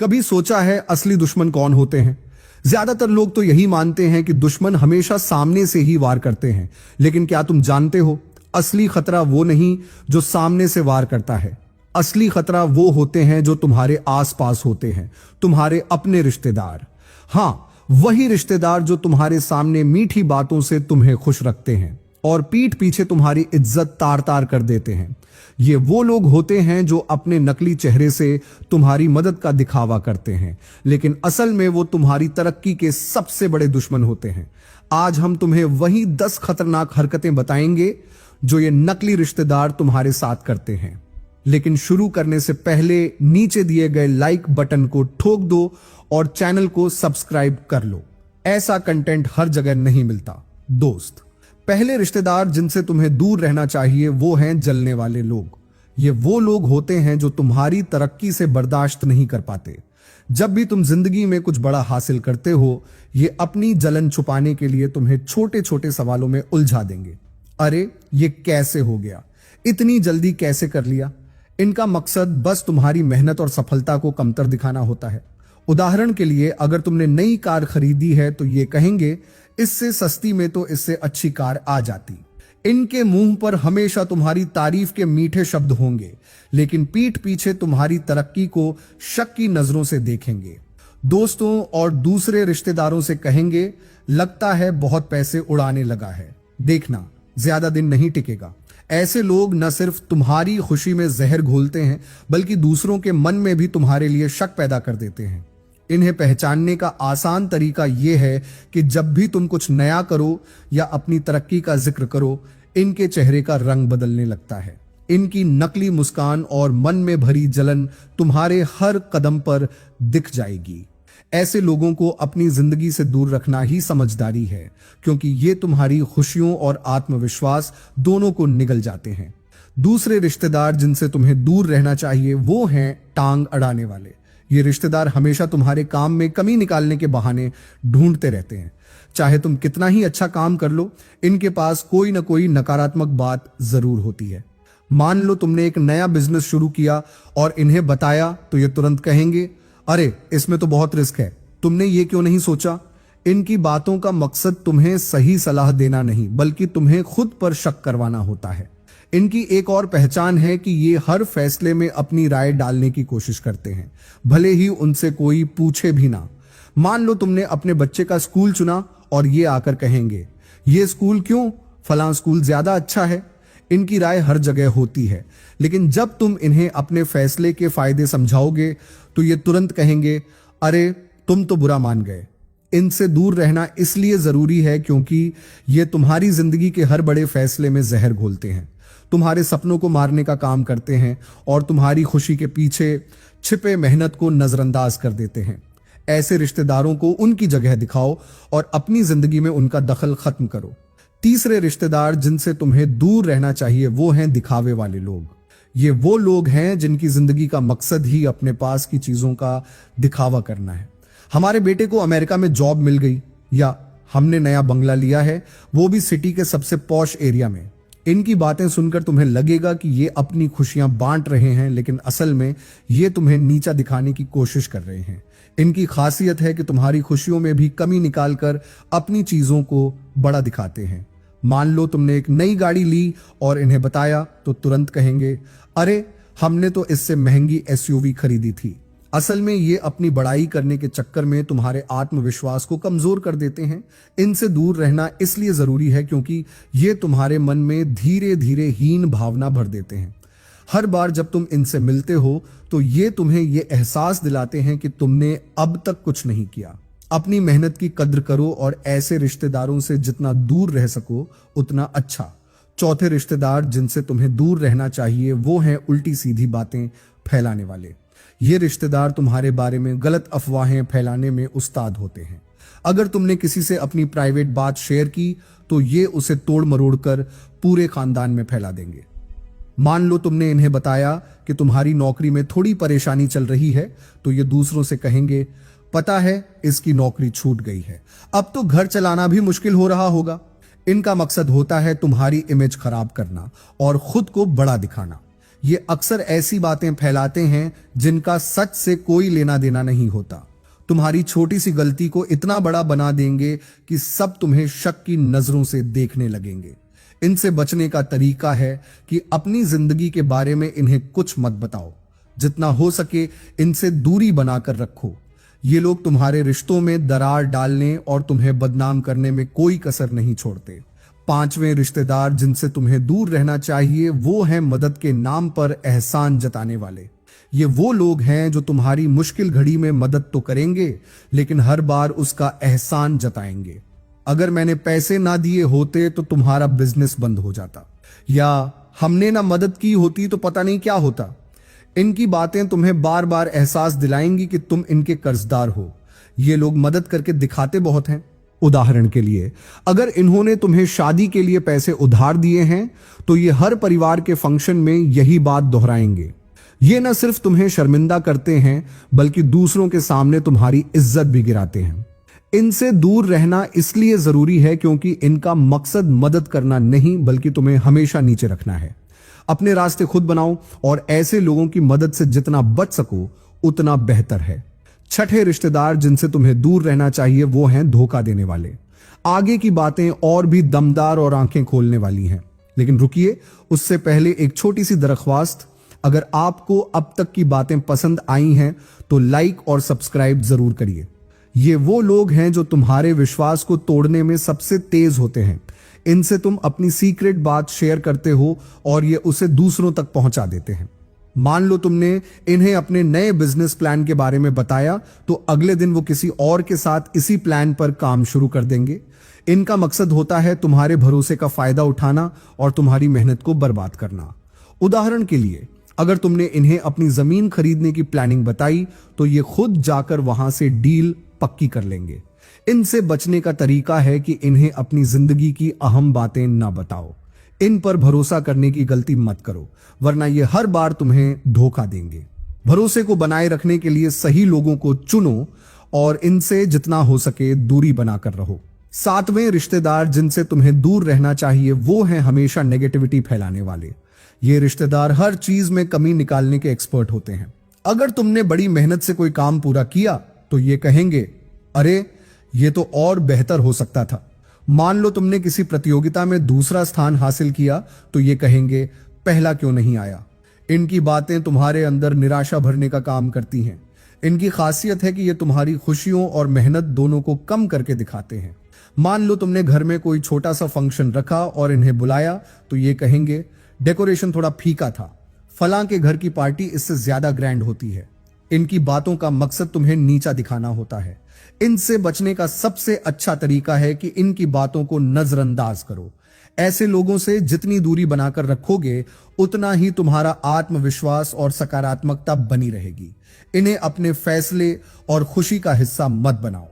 कभी सोचा है असली दुश्मन कौन होते हैं? ज्यादातर लोग तो यही मानते हैं कि दुश्मन हमेशा सामने से ही वार करते हैं, लेकिन क्या तुम जानते हो असली खतरा वो नहीं जो सामने से वार करता है। असली खतरा वो होते हैं जो तुम्हारे आसपास होते हैं, तुम्हारे अपने रिश्तेदार। हां, वही रिश्तेदार जो तुम्हारे सामने मीठी बातों से तुम्हें खुश रखते हैं और पीठ पीछे तुम्हारी इज्जत तार तार कर देते हैं। ये वो लोग होते हैं जो अपने नकली चेहरे से तुम्हारी मदद का दिखावा करते हैं, लेकिन असल में वो तुम्हारी तरक्की के सबसे बड़े दुश्मन होते हैं। आज हम तुम्हें वही 10 खतरनाक हरकतें बताएंगे जो ये नकली रिश्तेदार तुम्हारे साथ करते हैं। लेकिन शुरू करने से पहले नीचे दिए गए लाइक बटन को ठोक दो और चैनल को सब्सक्राइब कर लो। ऐसा कंटेंट हर जगह नहीं मिलता। दोस्त, पहले रिश्तेदार जिनसे तुम्हें दूर रहना चाहिए वो हैं जलने वाले लोग। ये वो लोग होते हैं जो तुम्हारी तरक्की से बर्दाश्त नहीं कर पाते। जब भी तुम जिंदगी में कुछ बड़ा हासिल करते हो, ये अपनी जलन छुपाने के लिए तुम्हें छोटे छोटे सवालों में उलझा देंगे। अरे ये कैसे हो गया, इतनी जल्दी कैसे कर लिया। इनका मकसद बस तुम्हारी मेहनत और सफलता को कमतर दिखाना होता है। उदाहरण के लिए, अगर तुमने नई कार खरीदी है तो ये कहेंगे इससे सस्ती में तो इससे अच्छी कार आ जाती। इनके मुंह पर हमेशा तुम्हारी तारीफ के मीठे शब्द होंगे, लेकिन पीठ पीछे तुम्हारी तरक्की को शक की नजरों से देखेंगे। दोस्तों और दूसरे रिश्तेदारों से कहेंगे लगता है बहुत पैसे उड़ाने लगा है, देखना ज्यादा दिन नहीं टिकेगा। ऐसे लोग न सिर्फ तुम्हारी खुशी में जहर घोलते हैं, बल्कि दूसरों के मन में भी तुम्हारे लिए शक पैदा कर देते हैं। इन्हें पहचानने का आसान तरीका यह है कि जब भी तुम कुछ नया करो या अपनी तरक्की का जिक्र करो, इनके चेहरे का रंग बदलने लगता है। इनकी नकली मुस्कान और मन में भरी जलन तुम्हारे हर कदम पर दिख जाएगी। ऐसे लोगों को अपनी जिंदगी से दूर रखना ही समझदारी है, क्योंकि ये तुम्हारी खुशियों और आत्मविश्वास दोनों को निगल जाते हैं। दूसरे रिश्तेदार जिनसे तुम्हें दूर रहना चाहिए वो हैं टांग अड़ाने वाले। ये रिश्तेदार हमेशा तुम्हारे काम में कमी निकालने के बहाने ढूंढते रहते हैं। चाहे तुम कितना ही अच्छा काम कर लो, इनके पास कोई ना कोई नकारात्मक बात जरूर होती है। मान लो तुमने एक नया बिजनेस शुरू किया और इन्हें बताया तो ये तुरंत कहेंगे अरे इसमें तो बहुत रिस्क है, तुमने ये क्यों नहीं सोचा। इनकी बातों का मकसद तुम्हें सही सलाह देना नहीं, बल्कि तुम्हें खुद पर शक करवाना होता है। इनकी एक और पहचान है कि ये हर फैसले में अपनी राय डालने की कोशिश करते हैं, भले ही उनसे कोई पूछे भी ना। मान लो तुमने अपने बच्चे का स्कूल चुना और ये आकर कहेंगे ये स्कूल क्यों, फलां स्कूल ज्यादा अच्छा है। इनकी राय हर जगह होती है, लेकिन जब तुम इन्हें अपने फैसले के फायदे समझाओगे तो ये तुरंत कहेंगे अरे तुम तो बुरा मान गए। इनसे दूर रहना इसलिए जरूरी है क्योंकि ये तुम्हारी जिंदगी के हर बड़े फैसले में जहर घोलते हैं, तुम्हारे सपनों को मारने का काम करते हैं और तुम्हारी खुशी के पीछे छिपे मेहनत को नजरअंदाज कर देते हैं। ऐसे रिश्तेदारों को उनकी जगह दिखाओ और अपनी जिंदगी में उनका दखल खत्म करो। तीसरे रिश्तेदार जिनसे तुम्हें दूर रहना चाहिए वो हैं दिखावे वाले लोग। ये वो लोग हैं जिनकी जिंदगी का मकसद ही अपने पास की चीजों का दिखावा करना है। हमारे बेटे को अमेरिका में जॉब मिल गई, या हमने नया बंगला लिया है, वो भी सिटी के सबसे पॉश एरिया में। इनकी बातें सुनकर तुम्हें लगेगा कि ये अपनी खुशियां बांट रहे हैं, लेकिन असल में ये तुम्हें नीचा दिखाने की कोशिश कर रहे हैं। इनकी खासियत है कि तुम्हारी खुशियों में भी कमी निकालकर अपनी चीजों को बड़ा दिखाते हैं। मान लो तुमने एक नई गाड़ी ली और इन्हें बताया तो तुरंत कहेंगे अरे हमने तो इससे महंगी एसयूवी खरीदी थी। असल में ये अपनी बड़ाई करने के चक्कर में तुम्हारे आत्मविश्वास को कमजोर कर देते हैं। इनसे दूर रहना इसलिए जरूरी है क्योंकि ये तुम्हारे मन में धीरे धीरे हीन भावना भर देते हैं। हर बार जब तुम इनसे मिलते हो तो ये तुम्हें ये एहसास दिलाते हैं कि तुमने अब तक कुछ नहीं किया। अपनी मेहनत की कद्र करो और ऐसे रिश्तेदारों से जितना दूर रह सको उतना अच्छा। चौथे रिश्तेदार जिनसे तुम्हें दूर रहना चाहिए वो हैं उल्टी सीधी बातें फैलाने वाले। ये रिश्तेदार तुम्हारे बारे में गलत अफवाहें फैलाने में उस्ताद होते हैं। अगर तुमने किसी से अपनी प्राइवेट बात शेयर की तो ये उसे तोड़ मरोड़ कर पूरे खानदान में फैला देंगे। मान लो तुमने इन्हें बताया कि तुम्हारी नौकरी में थोड़ी परेशानी चल रही है तो ये दूसरों से कहेंगे पता है इसकी नौकरी छूट गई है, अब तो घर चलाना भी मुश्किल हो रहा होगा। इनका मकसद होता है तुम्हारी इमेज खराब करना और खुद को बड़ा दिखाना। ये अक्सर ऐसी बातें फैलाते हैं जिनका सच से कोई लेना देना नहीं होता। तुम्हारी छोटी सी गलती को इतना बड़ा बना देंगे कि सब तुम्हें शक की नजरों से देखने लगेंगे। इनसे बचने का तरीका है कि अपनी जिंदगी के बारे में इन्हें कुछ मत बताओ। जितना हो सके इनसे दूरी बनाकर रखो। ये लोग तुम्हारे रिश्तों में दरार डालने और तुम्हें बदनाम करने में कोई कसर नहीं छोड़ते। पांचवें रिश्तेदार जिनसे तुम्हें दूर रहना चाहिए वो हैं मदद के नाम पर एहसान जताने वाले। ये वो लोग हैं जो तुम्हारी मुश्किल घड़ी में मदद तो करेंगे लेकिन हर बार उसका एहसान जताएंगे। अगर मैंने पैसे ना दिए होते तो तुम्हारा बिजनेस बंद हो जाता, या हमने ना मदद की होती तो पता नहीं क्या होता। इनकी बातें तुम्हें बार बार एहसास दिलाएंगी कि तुम इनके कर्जदार हो। ये लोग मदद करके दिखाते बहुत हैं। उदाहरण के लिए, अगर इन्होंने तुम्हें शादी के लिए पैसे उधार दिए हैं तो ये हर परिवार के फंक्शन में यही बात दोहराएंगे। ये न सिर्फ तुम्हें शर्मिंदा करते हैं बल्कि दूसरों के सामने तुम्हारी इज्जत भी गिराते हैं। इनसे दूर रहना इसलिए जरूरी है क्योंकि इनका मकसद मदद करना नहीं बल्कि तुम्हें हमेशा नीचे रखना है। अपने रास्ते खुद बनाओ और ऐसे लोगों की मदद से जितना बच सको उतना बेहतर है। छठे रिश्तेदार जिनसे तुम्हें दूर रहना चाहिए वो हैं धोखा देने वाले। आगे की बातें और भी दमदार और आंखें खोलने वाली हैं, लेकिन रुकिए, उससे पहले एक छोटी सी दरख्वास्त। अगर आपको अब तक की बातें पसंद आई हैं तो लाइक और सब्सक्राइब जरूर करिए। ये वो लोग हैं जो तुम्हारे विश्वास को तोड़ने में सबसे तेज होते हैं। इनसे तुम अपनी सीक्रेट बात शेयर करते हो और ये उसे दूसरों तक पहुंचा देते हैं। मान लो तुमने इन्हें अपने नए बिजनेस प्लान के बारे में बताया तो अगले दिन वो किसी और के साथ इसी प्लान पर काम शुरू कर देंगे। इनका मकसद होता है तुम्हारे भरोसे का फायदा उठाना और तुम्हारी मेहनत को बर्बाद करना। उदाहरण के लिए, अगर तुमने इन्हें अपनी जमीन खरीदने की प्लानिंग बताई तो ये खुद जाकर वहां से डील पक्की कर लेंगे। इनसे बचने का तरीका है कि इन्हें अपनी जिंदगी की अहम बातें ना बताओ। इन पर भरोसा करने की गलती मत करो, वरना ये हर बार तुम्हें धोखा देंगे। भरोसे को बनाए रखने के लिए सही लोगों को चुनो और इनसे जितना हो सके दूरी बनाकर रहो। सातवें रिश्तेदार जिनसे तुम्हें दूर रहना चाहिए वो हैं हमेशा नेगेटिविटी फैलाने वाले। ये रिश्तेदार हर चीज में कमी निकालने के एक्सपर्ट होते हैं। अगर तुमने बड़ी मेहनत से कोई काम पूरा किया तो ये कहेंगे, अरे ये तो और बेहतर हो सकता था। मान लो तुमने किसी प्रतियोगिता में दूसरा स्थान हासिल किया तो ये कहेंगे, पहला क्यों नहीं आया। इनकी बातें तुम्हारे अंदर निराशा भरने का काम करती हैं। इनकी खासियत है कि ये तुम्हारी खुशियों और मेहनत दोनों को कम करके दिखाते हैं। मान लो तुमने घर में कोई छोटा सा फंक्शन रखा और इन्हें बुलाया तो ये कहेंगे, डेकोरेशन थोड़ा फीका था, फलां के घर की पार्टी इससे ज्यादा ग्रैंड होती है। इनकी बातों का मकसद तुम्हें नीचा दिखाना होता है। इनसे बचने का सबसे अच्छा तरीका है कि इनकी बातों को नजरअंदाज करो। ऐसे लोगों से जितनी दूरी बनाकर रखोगे उतना ही तुम्हारा आत्मविश्वास और सकारात्मकता बनी रहेगी। इन्हें अपने फैसले और खुशी का हिस्सा मत बनाओ।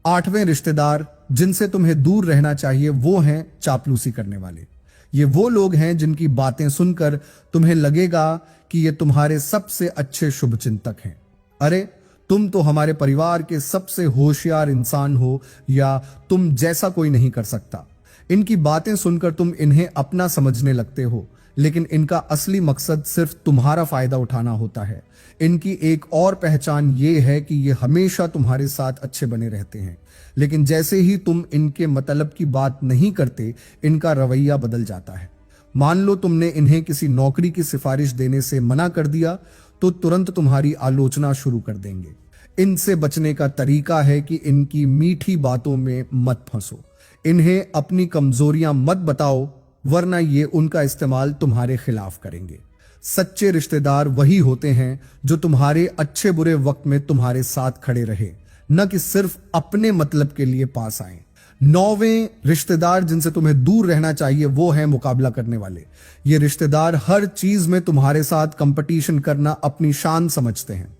आठवें रिश्तेदार जिनसे तुम्हें दूर रहना चाहिए वो हैं चापलूसी करने वाले। ये वो लोग हैं जिनकी बातें सुनकर तुम्हें लगेगा कि ये तुम्हारे सबसे अच्छे शुभचिंतक हैं। अरे तुम तो हमारे परिवार के सबसे होशियार इंसान हो, या तुम जैसा कोई नहीं कर सकता। इनकी बातें सुनकर तुम इन्हें अपना समझने लगते हो, लेकिन इनका असली मकसद सिर्फ तुम्हारा फायदा उठाना होता है। इनकी एक और पहचान ये है कि ये हमेशा तुम्हारे साथ अच्छे बने रहते हैं, लेकिन जैसे ही तुम इनके मतलब की बात नहीं करते इनका रवैया बदल जाता है। मान लो तुमने इन्हें किसी नौकरी की सिफारिश देने से मना कर दिया तो तुरंत तुम्हारी आलोचना शुरू कर देंगे। इनसे बचने का तरीका है कि इनकी मीठी बातों में मत फंसो। इन्हें अपनी कमजोरियां मत बताओ, वरना ये उनका इस्तेमाल तुम्हारे खिलाफ करेंगे। सच्चे रिश्तेदार वही होते हैं जो तुम्हारे अच्छे बुरे वक्त में तुम्हारे साथ खड़े रहे, न कि सिर्फ अपने मतलब के लिए पास आए। नौवें रिश्तेदार जिनसे तुम्हें दूर रहना चाहिए वो हैं मुकाबला करने वाले। ये रिश्तेदार हर चीज में तुम्हारे साथ कंपटीशन करना अपनी शान समझते हैं।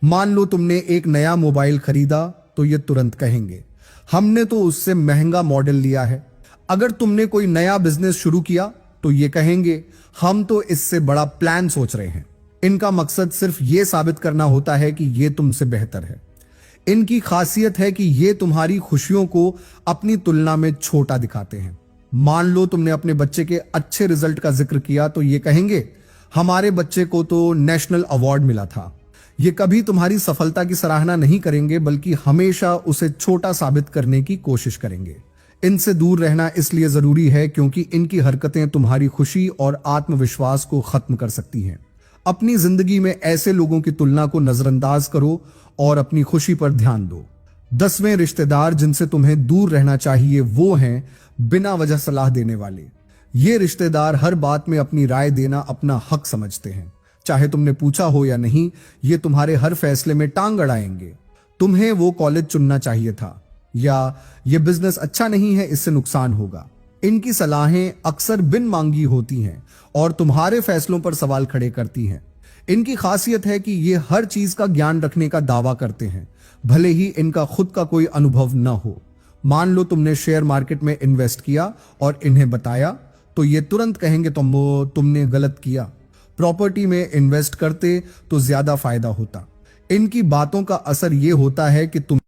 मान लो तुमने एक नया मोबाइल खरीदा तो ये तुरंत कहेंगे, हमने तो उससे महंगा मॉडल लिया है। अगर तुमने कोई नया बिजनेस शुरू किया तो ये कहेंगे, हम तो इससे बड़ा प्लान सोच रहे हैं। इनका मकसद सिर्फ ये साबित करना होता है कि ये तुमसे बेहतर है। इनकी खासियत है कि ये तुम्हारी खुशियों को अपनी तुलना में छोटा दिखाते हैं। मान लो तुमने अपने बच्चे के अच्छे रिजल्ट का जिक्र किया तो ये कहेंगे, हमारे बच्चे को तो नेशनल अवार्ड मिला था। ये कभी तुम्हारी सफलता की सराहना नहीं करेंगे, बल्कि हमेशा उसे छोटा साबित करने की कोशिश करेंगे। इनसे दूर रहना इसलिए जरूरी है क्योंकि इनकी हरकतें तुम्हारी खुशी और आत्मविश्वास को खत्म कर सकती हैं। अपनी जिंदगी में ऐसे लोगों की तुलना को नजरअंदाज करो और अपनी खुशी पर ध्यान दो। 10वें रिश्तेदार जिनसे तुम्हें दूर रहना चाहिए वो हैं बिना वजह सलाह देने वाले। ये रिश्तेदार हर बात में अपनी राय देना अपना हक समझते हैं। चाहे तुमने पूछा हो या नहीं, ये तुम्हारे हर फैसले में टांग अड़ाएंगे। तुम्हें वो कॉलेज चुनना चाहिए था, या ये बिजनेस अच्छा नहीं है, इससे नुकसान होगा। इनकी सलाहें अक्सर बिन मांगी होती हैं और तुम्हारे फैसलों पर सवाल खड़े करती हैं। इनकी खासियत है कि ये हर चीज का ज्ञान रखने का दावा करते हैं, भले ही इनका खुद का कोई अनुभव न हो। मान लो तुमने शेयर मार्केट में इन्वेस्ट किया और इन्हें बताया, तो ये तुरंत कहेंगे तुमने गलत किया। प्रॉपर्टी में इन्वेस्ट करते तो ज्यादा फायदा होता। इनकी बातों का असर ये होता है कि तुम